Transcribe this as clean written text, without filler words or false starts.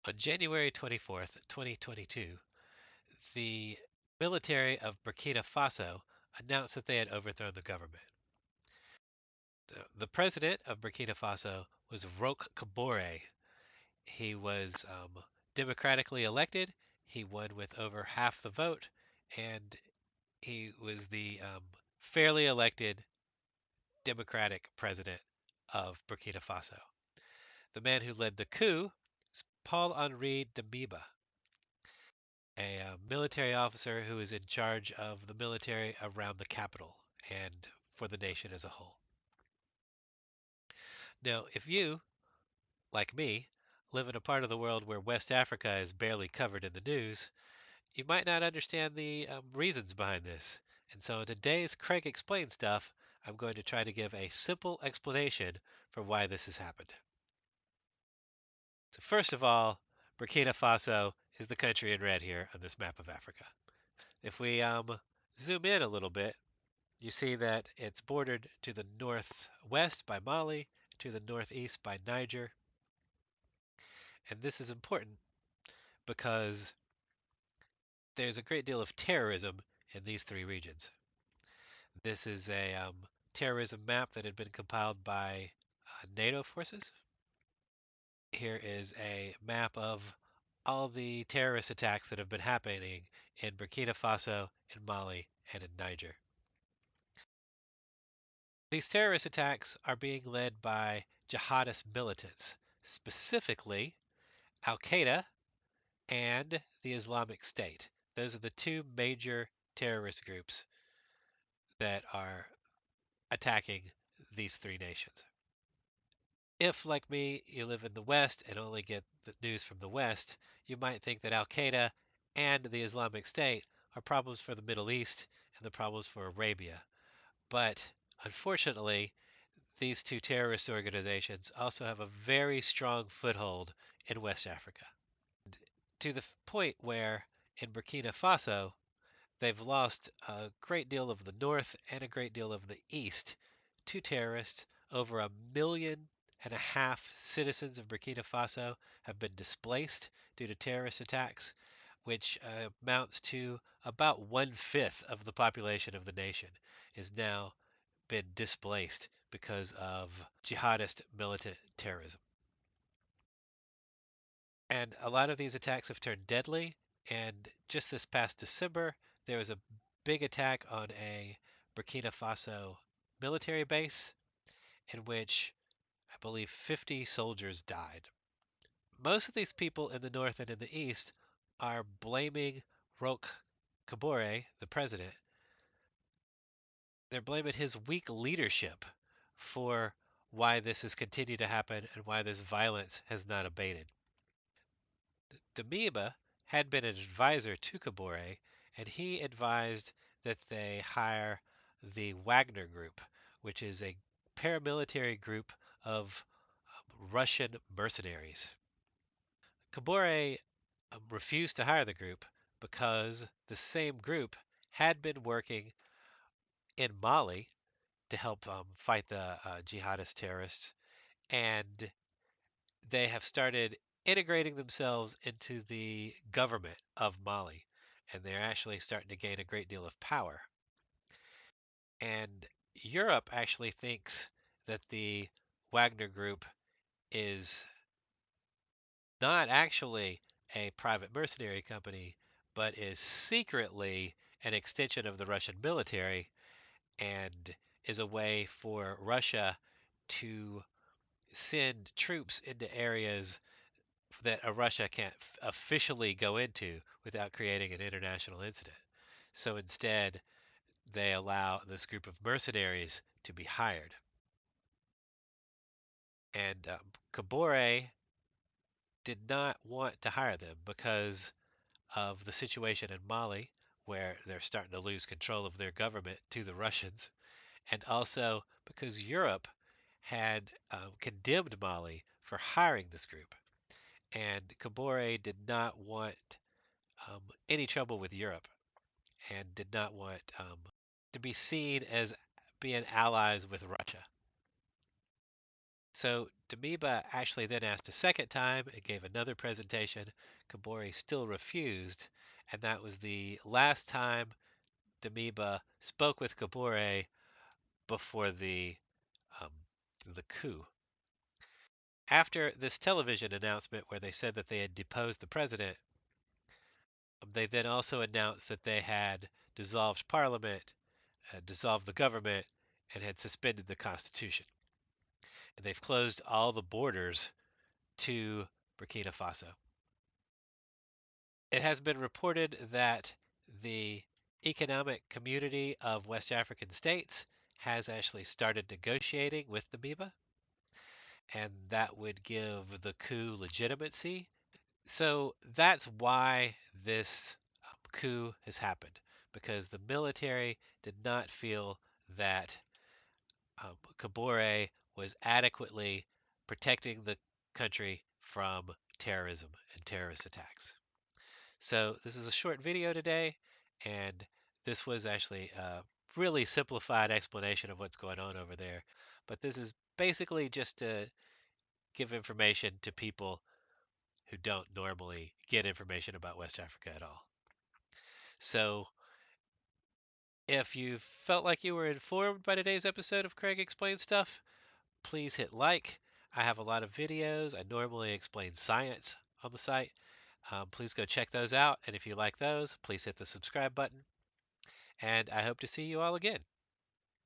On January 24th, 2022, the military of Burkina Faso announced that they had overthrown the government. The president of Burkina Faso was Roch Kabore. He was democratically elected. He won with over half the vote, and he was the fairly elected democratic president of Burkina Faso. The man who led the coup is Paul-Henri Damiba, a military officer who is in charge of the military around the capital and for the nation as a whole. Now, if you, like me, live in a part of the world where West Africa is barely covered in the news, you might not understand the reasons behind this. And so in today's Craig Explains Stuff, I'm going to try to give a simple explanation for why this has happened. So first of all, Burkina Faso is the country in red here on this map of Africa. If we zoom in a little bit, you see that it's bordered to the northwest by Mali, to the northeast by Niger. And this is important because there's a great deal of terrorism in these three regions. This is a terrorism map that had been compiled by NATO forces. Here is a map of all the terrorist attacks that have been happening in Burkina Faso, in Mali, and in Niger. These terrorist attacks are being led by jihadist militants, specifically Al Qaeda and the Islamic State. Those are the two major terrorist groups that are attacking these three nations. If, like me, you live in the West and only get the news from the West, you might think that Al Qaeda and the Islamic State are problems for the Middle East and the problems for Arabia. But unfortunately, these two terrorist organizations also have a very strong foothold in West Africa. To the point where in Burkina Faso, they've lost a great deal of the north and a great deal of the east to terrorists. Over 1.5 million citizens of Burkina Faso have been displaced due to terrorist attacks, which amounts to about 1/5 of the population of the nation is now been displaced because of jihadist militant terrorism. And a lot of these attacks have turned deadly. And just this past December, there was a big attack on a Burkina Faso military base in which I believe 50 soldiers died. Most of these people in the north and in the east are blaming Roch Kabore, the president. They're blaming his weak leadership for why this has continued to happen and why this violence has not abated. Damiba had been an advisor to Kabore, and he advised that they hire the Wagner Group, which is a paramilitary group of Russian mercenaries. Kabore refused to hire the group because the same group had been working in Mali to help fight the jihadist terrorists, and they have started integrating themselves into the government of Mali, and they're actually starting to gain a great deal of power. And Europe actually thinks that the Wagner Group is not actually a private mercenary company, but is secretly an extension of the Russian military and is a way for Russia to send troops into areas that Russia can't officially go into without creating an international incident. So instead, they allow this group of mercenaries to be hired. And Kabore did not want to hire them because of the situation in Mali, where they're starting to lose control of their government to the Russians, and also because Europe had condemned Mali for hiring this group. And Kabore did not want any trouble with Europe and did not want to be seen as being allies with Russia. So Damiba actually then asked a second time and gave another presentation. Kabore still refused, and that was the last time Damiba spoke with Kabore before um, the coup. After this television announcement where they said that they had deposed the president, they then also announced that they had dissolved parliament, dissolved the government, and had suspended the constitution. And they've closed all the borders to Burkina Faso. It has been reported that the Economic Community of West African States has actually started negotiating with Namibia, and that would give the coup legitimacy. So that's why this coup has happened, because the military did not feel that Kabore was adequately protecting the country from terrorism and terrorist attacks. So this is a short video today, and this was actually a really simplified explanation of what's going on over there. But this is basically just to give information to people who don't normally get information about West Africa at all. So if you felt like you were informed by today's episode of Craig Explains Stuff, please hit like. I have a lot of videos. I normally explain science on the site. Please go check those out. And if you like those, please hit the subscribe button. And I hope to see you all again.